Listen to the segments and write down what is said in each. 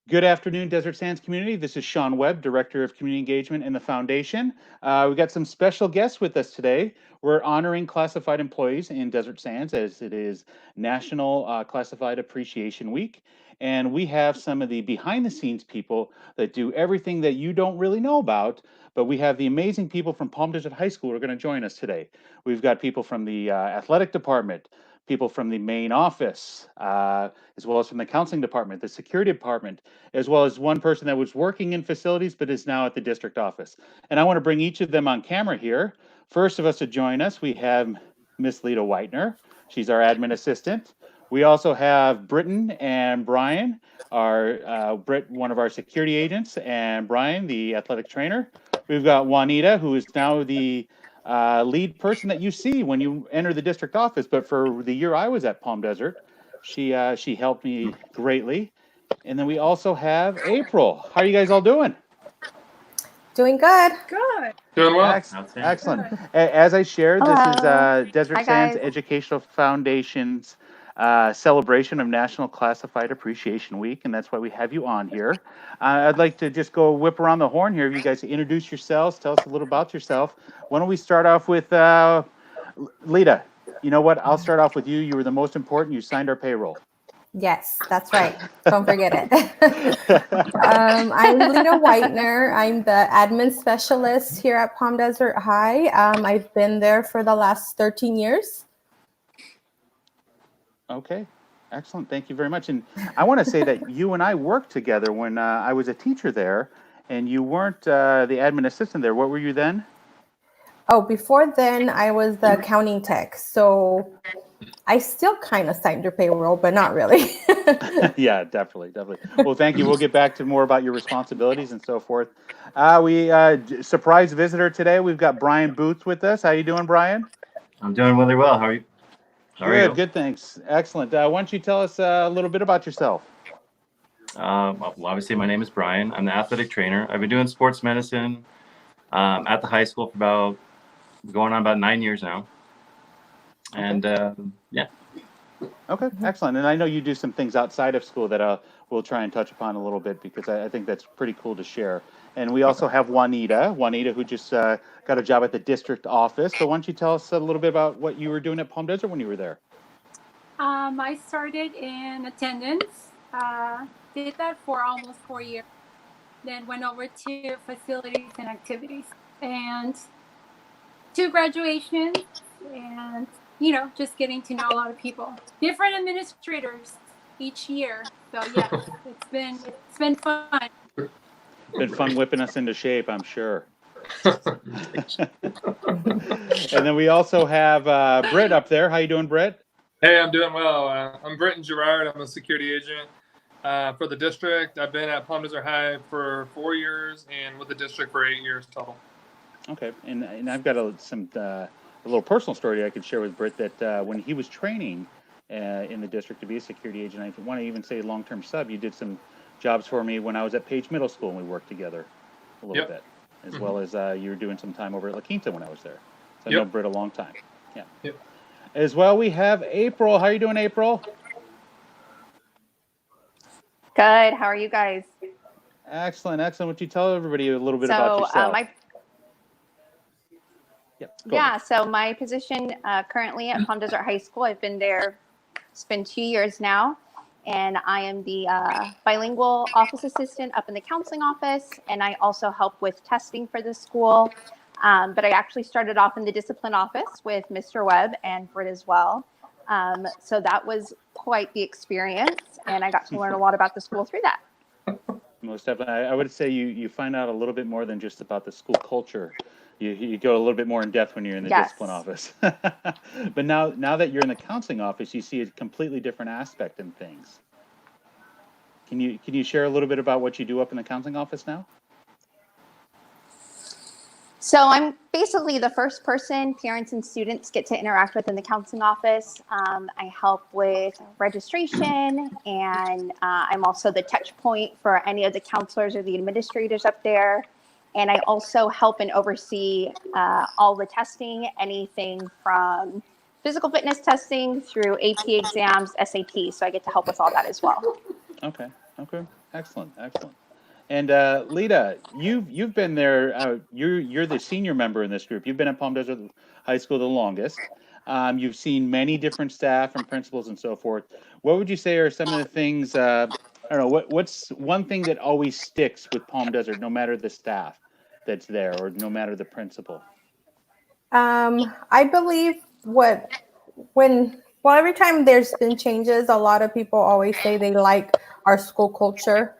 Good afternoon, Desert Sands community. This is Sean Webb, Director of Community Engagement in the Foundation. We've got some special guests with us today. We're honoring classified employees in Desert Sands as it is National Classified Appreciation Week. And we have some of the behind the scenes people that do everything that you don't really know about. But we have the amazing people from Palm Desert High School who are going to join us today. We've got people from the athletic department, people from the main office, as well as from the counseling department, the security department, as well as one person that was working in facilities but is now at the district office. And I want to bring each of them on camera here. First of us to join us, we have Miss Lita Whitener. She's our admin assistant. We also have Britton and Brian, Britt, one of our security agents, and Brian, the athletic trainer. We've got Juanita, who is now the lead person that you see when you enter the district office. But for the year I was at Palm Desert, she helped me greatly. And then we also have April. How are you guys all doing? Doing good. Good. Doing well. Excellent. As I shared, this is Desert Hi, Sands guys. Educational Foundation's celebration of National Classified Appreciation Week, and that's why we have you on here. I'd like to just go whip around the horn here. You guys introduce yourselves, tell us a little about yourself. Why don't we start off with Lita? You know what? I'll start off with you. You were the most important. You signed our payroll. Yes, that's right. Don't forget it. I'm Lita Whitener. I'm the admin specialist here at Palm Desert High. I've been there for the last 13 years. Okay, excellent. Thank you very much. And I want to say that you and I worked together when I was a teacher there, and you weren't the admin assistant there. What were you then? Oh, before then, I was the accounting tech. So I still kind of signed your payroll, but not really. Yeah, definitely. Well, thank you. We'll get back to more about your responsibilities and so forth. We surprise visitor today. We've got Brian Booth with us. How you doing, Brian? I'm doing really well. How are you? Good, thanks. Excellent. Why don't you tell us a little bit about yourself? Well, obviously, my name is Brian. I'm the athletic trainer. I've been doing sports medicine at the high school for going on about 9 years now. And yeah. Okay, excellent. And I know you do some things outside of school that we'll try and touch upon a little bit because I think that's pretty cool to share. And we also have Juanita, who just got a job at the district office. So why don't you tell us a little bit about what you were doing at Palm Desert when you were there? I started in attendance, did that for almost 4 years, then went over to facilities and activities and 2 graduations and, just getting to know a lot of people, different administrators each year. So yeah, it's been fun. Been fun whipping us into shape, I'm sure. And then we also have Britt up there. How you doing, Britt? Hey, I'm doing well. I'm Britton Gerard. I'm a security agent for the district. I've been at Palm Desert High for 4 years and with the district for 8 years total. Okay, and I've got a little personal story I could share with Britt that when he was training in the district to be a security agent, I want to even say long-term sub, you did some jobs for me when I was at Page Middle School and we worked together a little bit, as well as you were doing some time over at La Quinta when I was there. So I know Britt a long time. Yeah. Yep. As well, we have April. How are you doing, April? Good. How are you guys? Excellent. Why don't you tell everybody a little bit about yourself? So my position currently at Palm Desert High School, I've been there, it's been 2 years now, and I am the bilingual office assistant up in the counseling office, and I also help with testing for the school. But I actually started off in the discipline office with Mr. Webb and Britt as well. So that was quite the experience, and I got to learn a lot about the school through that. Most definitely. I would say you find out a little bit more than just about the school culture. You go a little bit more in depth when you're in the discipline office. But now that you're in the counseling office, you see a completely different aspect in things. Can you share a little bit about what you do up in the counseling office now? So I'm basically the first person parents and students get to interact with in the counseling office. I help with registration, and I'm also the touch point for any of the counselors or the administrators up there. And I also help and oversee all the testing, anything from physical fitness testing through AP exams, SAT. So I get to help with all that as well. Okay, Okay. Excellent. Excellent. And Lita, you've been there. You're the senior member in this group. You've been at Palm Desert High School the longest. You've seen many different staff and principals and so forth. What would you say are some of the things? I don't know. What's one thing that always sticks with Palm Desert, no matter the staff that's there, or no matter the principal? I believe every time there's been changes, a lot of people always say they like our school culture.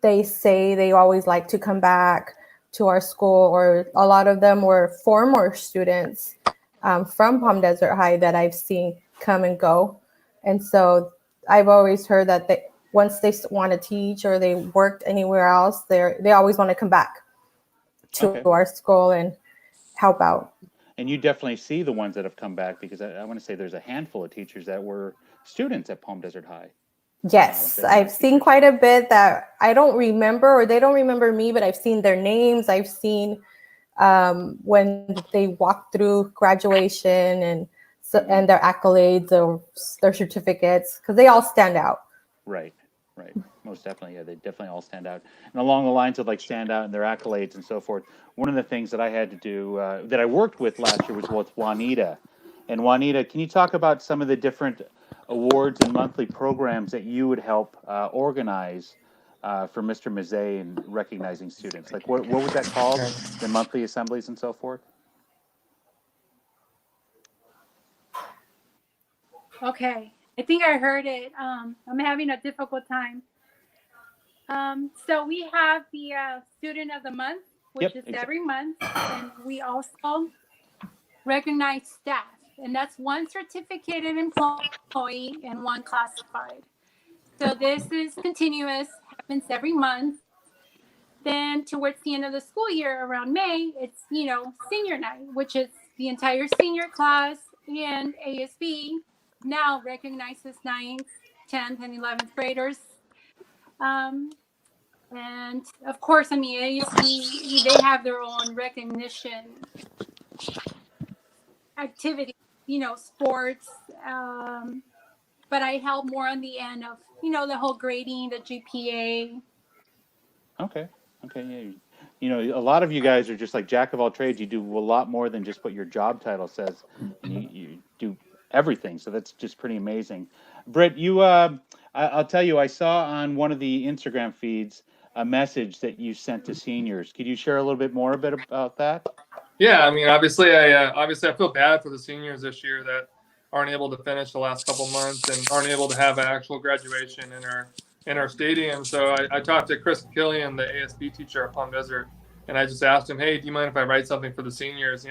They say they always like to come back to our school, or a lot of them were former students from Palm Desert High that I've seen come and go. And so I've always heard that once they want to teach or they worked anywhere else, they always want to come back to our school and help out. And you definitely see the ones that have come back, because I want to say there's a handful of teachers that were students at Palm Desert High. Yes, I've seen quite a bit that I don't remember, or they don't remember me, but I've seen their names. I've seen when they walk through graduation and their accolades or their certificates, because they all stand out. Right. Most definitely. Yeah, they definitely all stand out. And along the lines of like stand out and their accolades and so forth, one of the things that I had to do, that I worked with last year, was with Juanita. And Juanita, can you talk about some of the different awards and monthly programs that you would help organize for Mr. Mazzei in recognizing students? Like what was that called? The monthly assemblies and so forth? Okay, I think I heard it. I'm having a difficult time. So we have the Student of the Month, which is every month, and we also recognize staff, and that's one certificated employee and one classified. So this is continuous, happens every month. Then towards the end of the school year, around May, it's senior night, which is the entire senior class, and ASB now recognizes 9th, 10th, and 11th graders. And of course, ASB, they have their own recognition activity, sports. But I help more on the end of, the whole grading, the GPA. Okay. Yeah. A lot of you guys are just like jack of all trades. You do a lot more than just what your job title says. You do everything. So that's just pretty amazing. Britt, I'll tell you, I saw on one of the Instagram feeds a message that you sent to seniors. Could you share a little bit more about that? Yeah, obviously I feel bad for the seniors this year that aren't able to finish the last couple months and aren't able to have an actual graduation in our stadium. So I talked to Chris Killian, the ASB teacher at Palm Desert, and I just asked him, hey, do you mind if I write something for the seniors?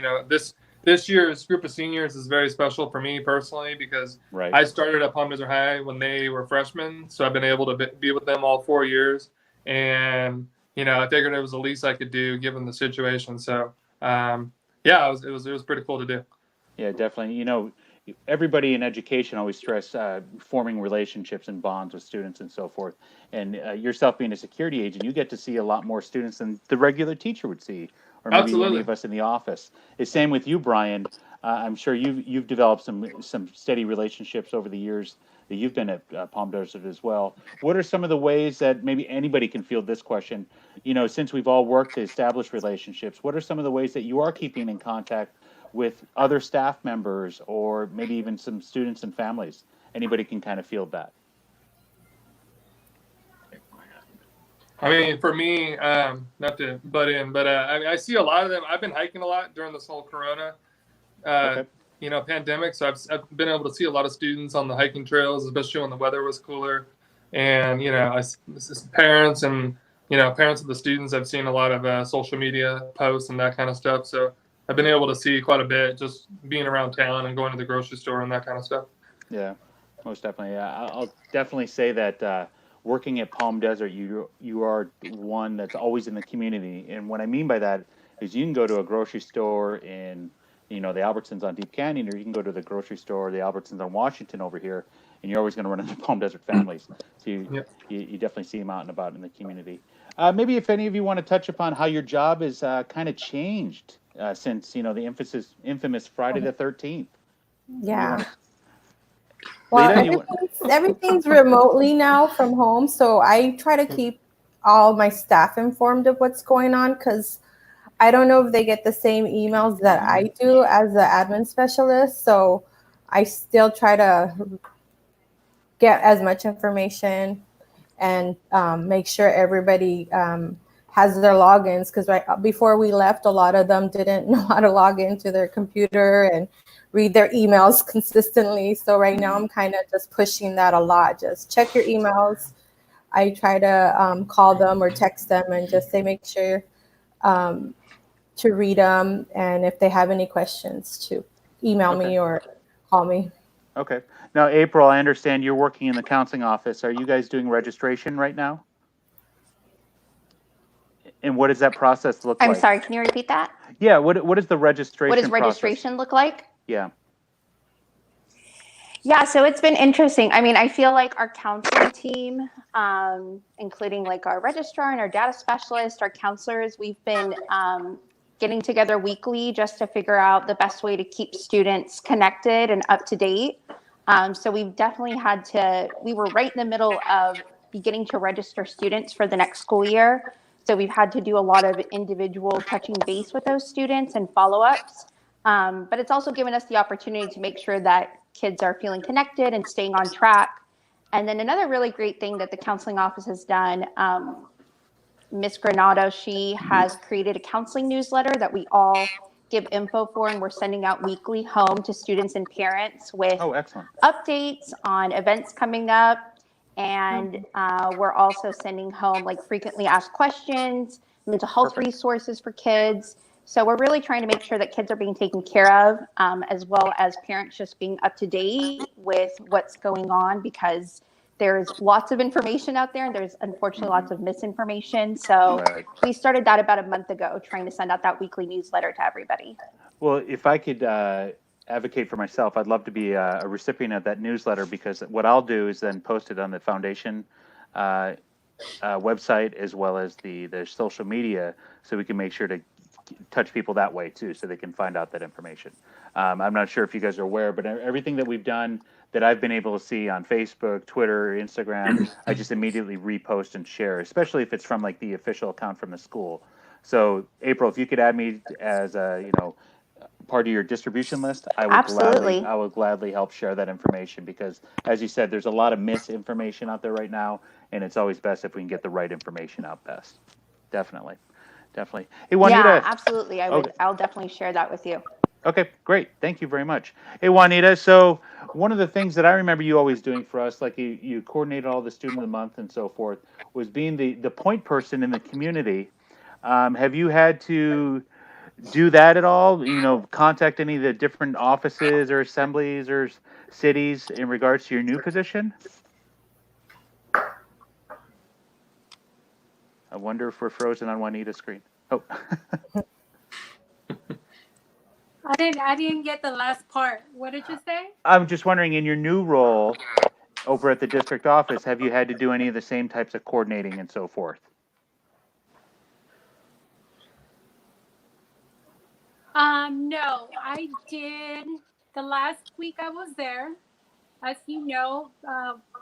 This year's group of seniors is very special for me personally, because I started at Palm Desert High when they were freshmen. So I've been able to be with them all 4 years. And, I figured it was the least I could do given the situation. So, it was pretty cool to do. Yeah, definitely. Everybody in education always stress forming relationships and bonds with students and so forth. And yourself being a security agent, you get to see a lot more students than the regular teacher would see, or maybe any of us in the office. It's same with you, Brian. I'm sure you've developed some steady relationships over the years that you've been at Palm Desert as well. What are some of the ways that maybe anybody can field this question? Since we've all worked to establish relationships, what are some of the ways that you are keeping in contact with other staff members, or maybe even some students and families? Anybody can kind of field that. For me, not to butt in, but I see a lot of them. I've been hiking a lot during this whole Corona, pandemic. So I've been able to see a lot of students on the hiking trails, especially when the weather was cooler. And, parents and, parents of the students, I've seen a lot of social media posts and that kind of stuff. So I've been able to see quite a bit just being around town and going to the grocery store and that kind of stuff. Yeah, most definitely. Yeah, I'll definitely say that working at Palm Desert, you are one that's always in the community. And what I mean by that is you can go to a grocery store in, the Albertsons on Deep Canyon, or you can go to the grocery store, the Albertsons on Washington over here, and you're always going to run into Palm Desert families. So you definitely see them out and about in the community. Maybe if any of you want to touch upon how your job has kind of changed since, the infamous Friday the 13th. Yeah. Well, Lita, you everything's remotely now from home, so I try to keep all my staff informed of what's going on because I don't know if they get the same emails that I do as the admin specialist. So I still try to get as much information and make sure everybody has their logins because before we left, a lot of them didn't know how to log into their computer and read their emails consistently. So right now I'm kind of just pushing that a lot. Just check your emails. I try to call them or text them and just say make sure to read them, and if they have any questions, to email me or call me. okay. Now, April, I understand you're working in the counseling office. Are you guys doing registration right now? And what does that process look like? I'm sorry, can you repeat that? Yeah, what is the registration What does process? registration look like? Yeah. Yeah, so it's been interesting. I mean, I feel like our counseling team, including like our registrar and our data specialist, our counselors, we've been getting together weekly just to figure out the best way to keep students connected and up to date. So we've definitely we were right in the middle of beginning to register students for the next school year. So we've had to do a lot of individual touching base with those students and follow-ups. But it's also given us the opportunity to make sure that kids are feeling connected and staying on track. And then another really great thing that the counseling office has done, Ms. Granado, she has created a counseling newsletter that we all give info for, and we're sending out weekly home to students and parents with excellent updates on events coming up. And we're also sending home like frequently asked questions, mental health resources for kids. So we're really trying to make sure that kids are being taken care of, as well as parents just being up to date with what's going on, because there's lots of information out there and there's unfortunately lots of misinformation. So we started that about a month ago, trying to send out that weekly newsletter to everybody. Well, if I could advocate for myself, I'd love to be a recipient of that newsletter, because what I'll do is then post it on the foundation website as well as the social media, so we can make sure to touch people that way too, so they can find out that information. I'm not sure if you guys are aware, but everything that we've done that I've been able to see on Facebook, Twitter, Instagram, I just immediately repost and share, especially if it's from like the official account from the school. So April, if you could add me as a, part of your distribution list, I would gladly help share that information, because as you said, there's a lot of misinformation out there right now, and it's always best if we can get the right information out best. Definitely. Hey, Juanita. Yeah, absolutely. I'll definitely share that with you. Okay, great. Thank you very much. Hey, Juanita, so one of the things that I remember you always doing for us, like you coordinated all the student of the month and so forth, was being the point person in the community. Have you had to do that at all? Contact any of the different offices or assemblies or cities in regards to your new position? I wonder if we're frozen on Juanita's screen. Oh. I didn't get the last part. What did you say? I'm just wondering, in your new role over at the district office, have you had to do any of the same types of coordinating and so forth? No, I did the last week I was there. As you know,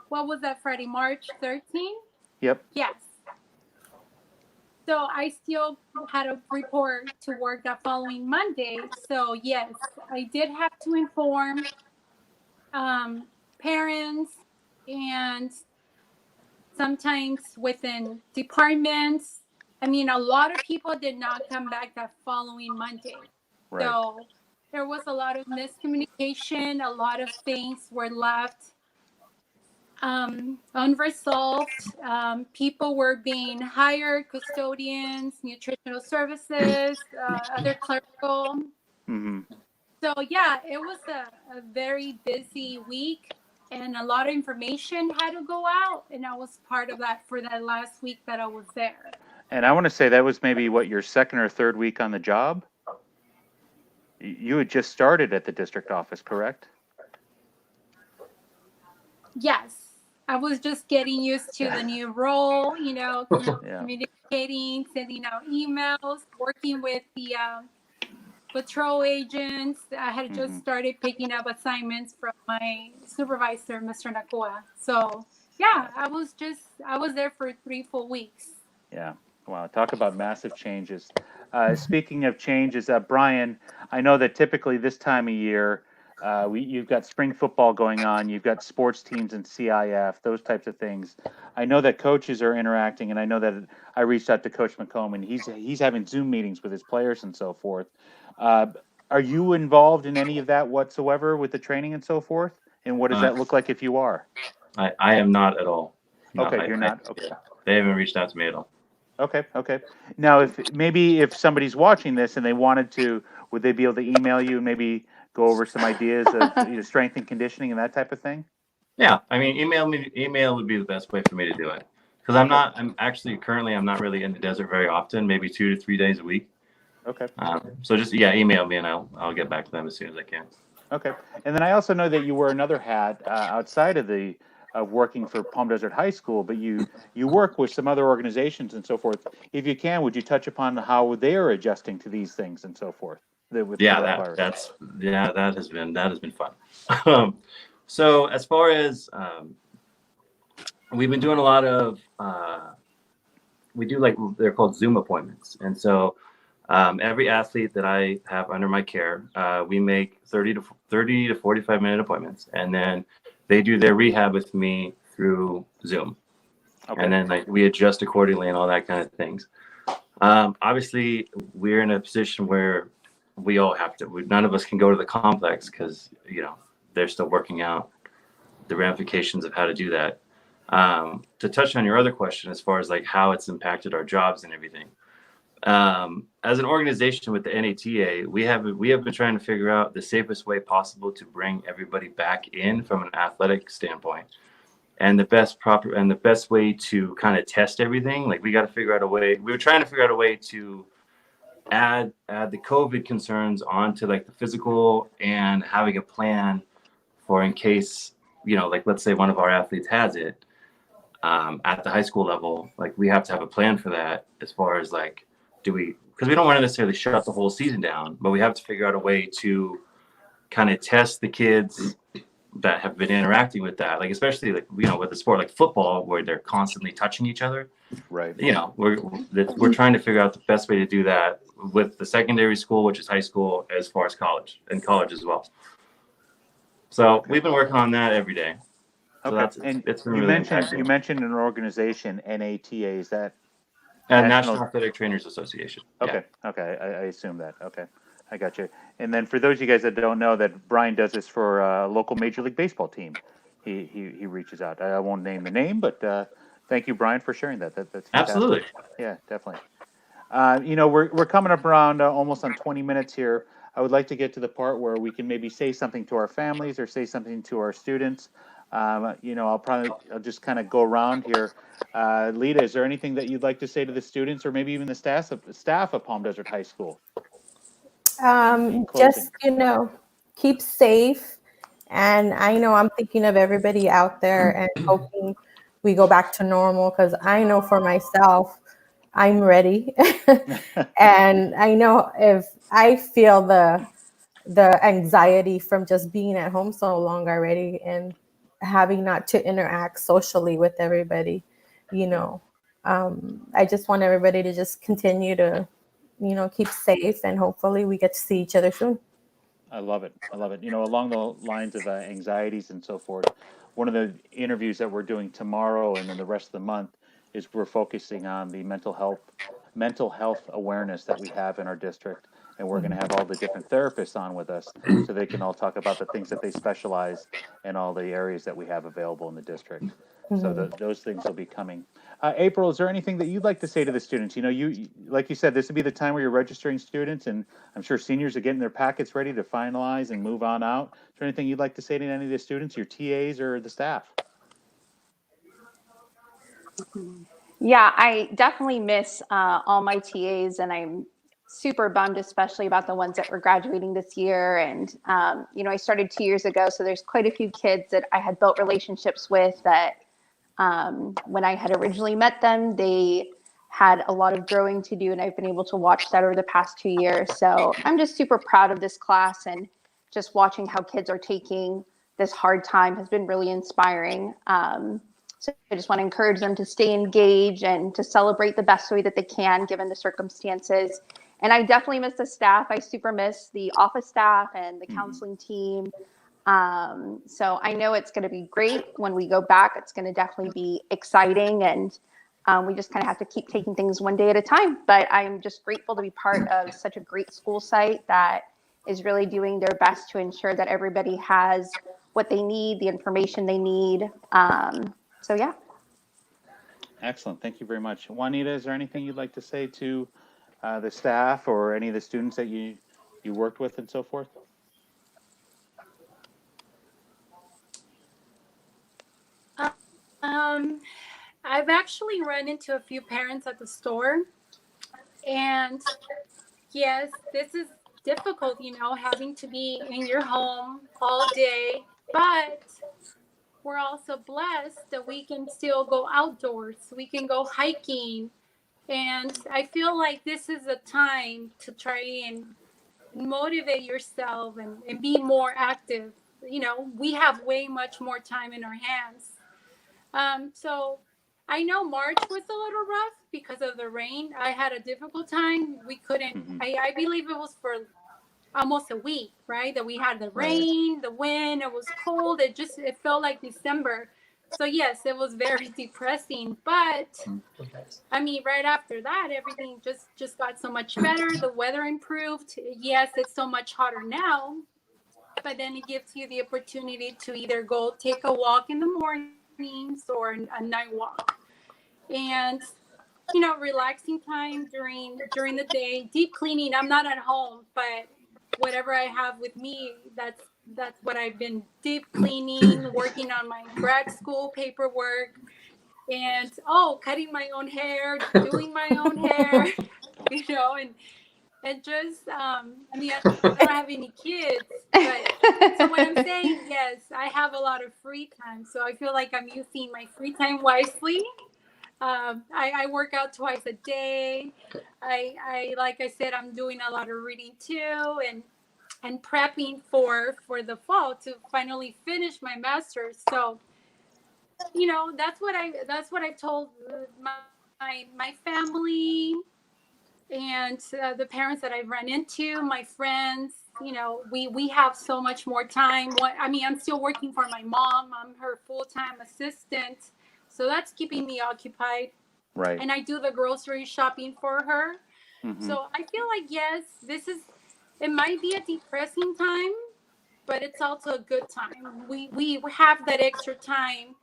what was that Friday, March 13th? Yep. Yes. So I still had a report to work that following Monday. So yes, I did have to inform parents, and sometimes within departments. I mean, a lot of people did not come back that following Monday. Right. So there was a lot of miscommunication. A lot of things were left unresolved. People were being hired, custodians, nutritional services, other clerical. Mm-hmm. So yeah, it was a very busy week, and a lot of information had to go out, and I was part of that for that last week that I was there. And I want to say that was maybe your second or third week on the job? You had just started at the district office, correct? Yes. I was just getting used to the new role, communicating, sending out emails, working with the patrol agents. I had just started picking up assignments from my supervisor, Mr. Nakua. So yeah, I was there for 3 full weeks. Yeah. Wow. Talk about massive changes. Speaking of changes, Brian, I know that typically this time of year, you've got spring football going on, you've got sports teams and CIF, those types of things. I know that coaches are interacting, and I know that I reached out to Coach McComb, and he's having Zoom meetings with his players and so forth. Are you involved in any of that whatsoever with the training and so forth? And what does that look like if you are? I am not at all. No, Okay, you're not. Okay. They haven't reached out to me at all. Okay. Now, if somebody's watching this and they wanted to, would they be able to email you and maybe go over some ideas of strength and conditioning and that type of thing? Yeah, I mean, email would be the best way for me to do it, because I'm not really in the desert very often, maybe 2 to 3 days a week. Okay. So just email me and I'll get back to them as soon as I can. Okay. And then I also know that you wear another hat outside of working for Palm Desert High School, but you work with some other organizations and so forth. If you can, would you touch upon how they are adjusting to these things and so forth? That has been fun. So as far as we've been doing a lot of we do, like, they're called Zoom appointments, and so every athlete that I have under my care, we make 30 to 45 minute appointments, and then they do their rehab with me through Zoom. Okay. And then, like, we adjust accordingly and all that kind of things. Obviously, we're in a position where we all have to. None of us can go to the complex because they're still working out the ramifications of how to do that. To touch on your other question, as far as like how it's impacted our jobs and everything. As an organization with the NATA, we have been trying to figure out the safest way possible to bring everybody back in from an athletic standpoint, and the best way to kind of test everything. Like, we got to figure out a way. We were trying to figure out a way to add the COVID concerns onto, like, the physical, and having a plan for in case, like, let's say one of our athletes has it at the high school level. Like, we have to have a plan for that, as far as like, because we don't want to necessarily shut the whole season down, but we have to figure out a way to kind of test the kids that have been interacting with that, like, especially, like, with the sport like football, where they're constantly touching each other. Right. We're trying to figure out the best way to do that with the secondary school, which is high school, as far as college, and college as well. So we've been working on that every day. So okay. It's you mentioned an organization, NATA. Is that National Athletic Trainers Association? Okay. Yeah. Okay. I assume that. Okay. I got you. And then for those of you guys that don't know, that Brian does this for a local Major League Baseball team. He reaches out. I won't name the name, but thank you, Brian, for sharing that. That's fantastic. Absolutely. Yeah, definitely. We're coming up around almost on 20 minutes here. I would like to get to the part where we can maybe say something to our families or say something to our students. I'll just kind of go around here. Lita, is there anything that you'd like to say to the students, or maybe even the staff of Palm Desert High School? Just, keep safe. And I know I'm thinking of everybody out there and hoping we go back to normal, because I know for myself, I'm ready. And I know if I feel the anxiety from just being at home so long already and having not to interact socially with everybody, I just want everybody to just continue to, keep safe, and hopefully we get to see each other soon. I love it. Along the lines of anxieties and so forth, one of the interviews that we're doing tomorrow and then the rest of the month is we're focusing on the mental health awareness that we have in our district. And we're going to have all the different therapists on with us so they can all talk about the things that they specialize in, all the areas that we have available in the district. Mm-hmm. So those things will be coming. April, is there anything that you'd like to say to the students? You like you said, this would be the time where you're registering students, and I'm sure seniors are getting their packets ready to finalize and move on out. Is there anything you'd like to say to any of the students, your TAs or the staff? Yeah, I definitely miss all my TAs, and I'm super bummed, especially about the ones that were graduating this year. And, I started 2 years ago, so there's quite a few kids that I had built relationships with that when I had originally met them, they had a lot of growing to do, and I've been able to watch that over the past 2 years. So I'm just super proud of this class, and just watching how kids are taking this hard time has been really inspiring. So I just want to encourage them to stay engaged and to celebrate the best way that they can given the circumstances. And I definitely miss the staff. I super miss the office staff and the counseling team. So I know it's going to be great when we go back. It's going to definitely be exciting, and we just kind of have to keep taking things one day at a time. But I'm just grateful to be part of such a great school site that is really doing their best to ensure that everybody has what they need, the information they need. So yeah. Excellent. Thank you very much. Juanita, is there anything you'd like to say to the staff or any of the students that you worked with and so forth? I've actually run into a few parents at the store, and yes, this is difficult, having to be in your home all day, but we're also blessed that we can still go outdoors. We can go hiking, and I feel like this is a time to try and motivate yourself and be more active. We have way much more time in our hands. So I know March was a little rough because of the rain. I had a difficult time. We couldn't, I believe it was for almost a week, right? That we had the rain, the wind, it was cold. It felt like December. So yes, it was very depressing, but I mean, right after that, everything just got so much better. The weather improved. Yes, it's so much hotter now, but then it gives you the opportunity to either go take a walk in the mornings or a night walk, and relaxing time during the day. Deep cleaning, I'm not at home, but whatever I have with me, that's what I've been deep cleaning, working on my grad school paperwork, and cutting my own hair, doing my own hair, and just I mean, I don't have any kids, but so what I'm saying, yes, I have a lot of free time, so I feel like I'm using my free time wisely. I work out twice a day. I like I said, I'm doing a lot of reading too, and prepping for the fall to finally finish my master's. So that's what I've told my family and the parents that I've run into, my friends. We have so much more time. I'm still working for my mom. I'm her full-time assistant, so that's keeping me occupied. Right. And I do the grocery shopping for her. So I feel like, yes, it might be a depressing time, but it's also a good time. We have that extra time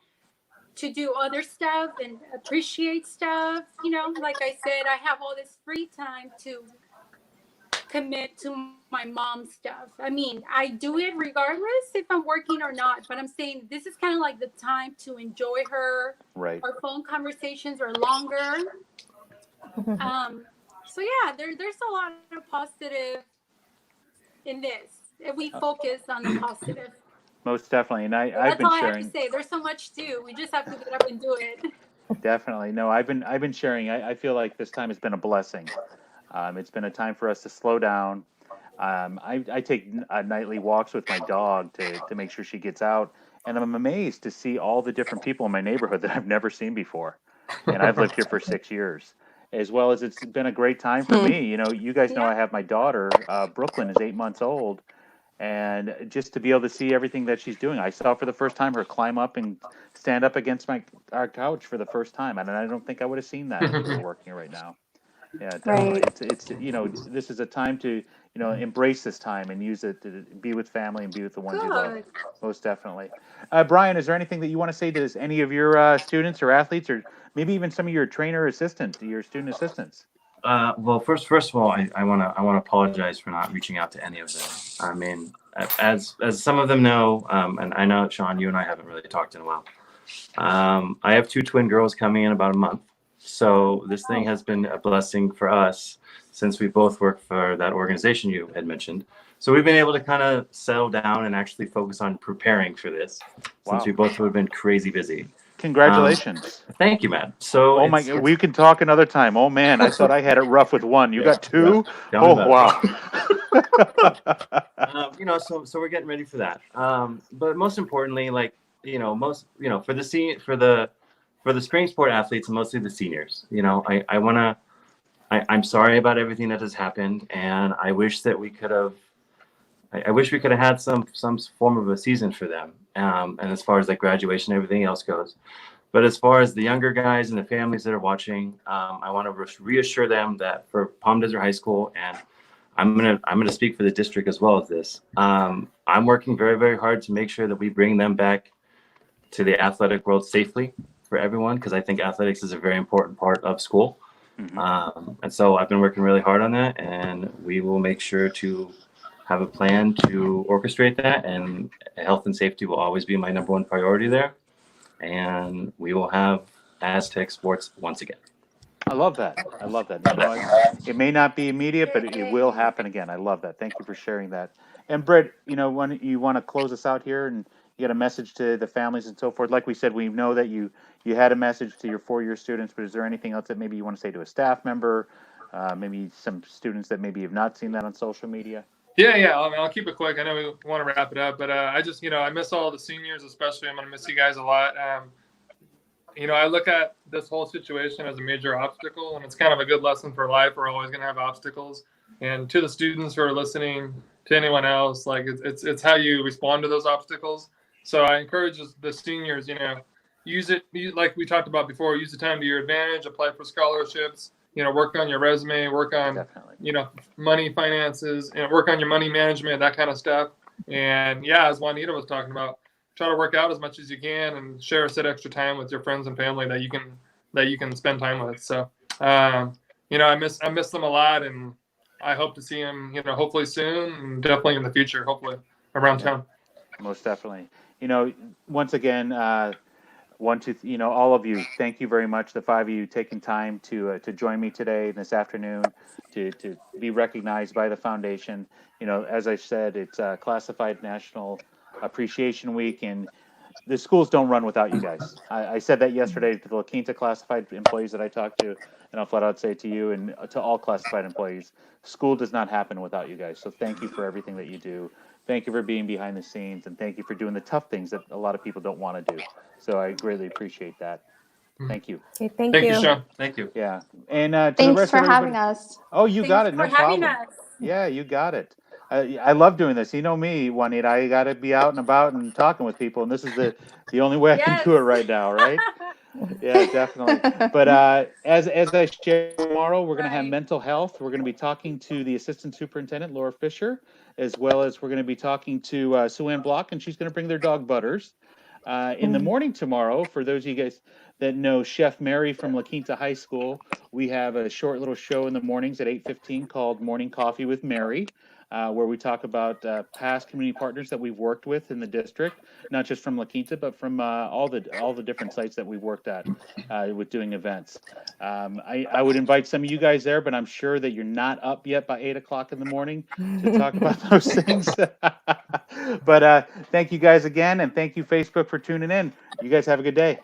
to do other stuff and appreciate stuff. Like I said, I have all this free time to commit to my mom's stuff. I mean, I do it regardless if I'm working or not, but I'm saying this is kind of like the time to enjoy her. Right. Our phone conversations are longer. So yeah, there's a lot of positive in this. If we focus on the positive. Most definitely. And I've been That's all sharing. I have to say. There's so much to do. We just have to get up and do it. Definitely. No, I've been sharing. I feel like this time has been a blessing. It's been a time for us to slow down. I take nightly walks with my dog to make sure she gets out. And I'm amazed to see all the different people in my neighborhood that I've never seen before. And I've lived here for 6 years, as well as it's been a great time for me. You guys know I have my daughter, Brooklyn is 8 months old. And just to be able to see everything that she's doing. I saw for the first time her climb up and stand up against our couch for the first time. And I don't think I would have seen that if we were working right now. Yeah, definitely. Right. It's this is a time to, embrace this time and use it to be with family and be with the ones you love. Good. Most definitely. Brian, is there anything that you want to say to any of your students or athletes, or maybe even some of your trainer assistants, your student assistants? Well, first of all, I want to apologize for not reaching out to any of them. I mean, as some of them know, and I know, Sean, you and I haven't really talked in a while. I have 2 twin girls coming in about a month. So this thing has been a blessing for us since we both work for that organization you had mentioned. So we've been able to kind of settle down and actually focus on preparing for this since we both have been crazy busy. Congratulations. Thank you, man. So Oh my, we can talk another time. Oh man, I thought I had it rough with one. You got two? Tell me Oh about wow. you know, so we're getting ready for that. But most importantly, like, you know, for the spring sport athletes, mostly the seniors, you know, I'm sorry about everything that has happened, and I wish that we could have. I wish we could have had some form of a season for them. And as far as like graduation and everything else goes, but as far as the younger guys and the families that are watching, I want to reassure them that for Palm Desert High School, and I'm gonna speak for the district as well as this. I'm working very, very hard to make sure that we bring them back to the athletic world safely for everyone, because I think athletics is a very important part of school. And so I've been working really hard on that, and we will make sure to have a plan to orchestrate that, and health and safety will always be my number one priority there. And we will have Aztec sports once again. I love that. I love that. You know, it may not be immediate, but it will happen again. I love that. Thank you for sharing that. And Britt, you know, when you want to close us out here and you get a message to the families and so forth, like we said, we know that you had a message to your 4-year students, but is there anything else that maybe you want to say to a staff member, maybe some students that maybe have not seen that on social media? Yeah. I'll keep it quick. I know we want to wrap it up, but I just, I miss all the seniors, especially. I'm going to miss you guys a lot. I look at this whole situation as a major obstacle, and it's kind of a good lesson for life. We're always going to have obstacles. And to the students who are listening, to anyone else, like it's how you respond to those obstacles. So I encourage the seniors, use it, like we talked about before, use the time to your advantage, apply for scholarships, work on your resume, work on, Definitely. Money, finances, work on your money management, that kind of stuff. And yeah, as Juanita was talking about, try to work out as much as you can and share a set extra time with your friends and family that you can spend time with. So, I miss them a lot, and I hope to see them, hopefully soon, and definitely in the future, hopefully around town. Most definitely. Once again, all of you, thank you very much. The 5 of you taking time to join me today, this afternoon, to be recognized by the foundation. As I said, it's Classified National Appreciation Week, and the schools don't run without you guys. I said that yesterday to the La Quinta classified employees that I talked to, and I'll flat out say to you and to all classified employees, school does not happen without you guys. So thank you for everything that you do. Thank you for being behind the scenes, and thank you for doing the tough things that a lot of people don't want to do. So I greatly appreciate that. Thank you. Okay, thank Thank you, you. Sean. Thank you. Yeah. And to the Thanks rest for of having everybody. us. Oh, you got it. Thanks No for having problem. us. Yeah, you got it. I love doing this. You know me, Juanita. I got to be out and about and talking with people, and this is the only way I can do it right now, right? Yeah, definitely. But as I share tomorrow, we're going to have Right. mental health. We're going to be talking to the assistant superintendent, Laura Fisher, as well as we're going to be talking to Sue Ann Block, and she's going to bring their dog Butters. In the morning tomorrow, for those of you guys that know Chef Mary from La Quinta High School, we have a short little show in the mornings at 8:15 called Morning Coffee with Mary, where we talk about past community partners that we've worked with in the district, not just from La Quinta, but from all the different sites that we've worked at with doing events. I would invite some of you guys there, but I'm sure that you're not up yet by 8 o'clock in the morning to talk about those things. But thank you guys again, and thank you, Facebook, for tuning in. You guys have a good day.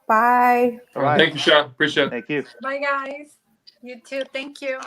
Bye. All right. Thank you, Sean. Appreciate it. Thank you. Bye, guys. You too. Thank you.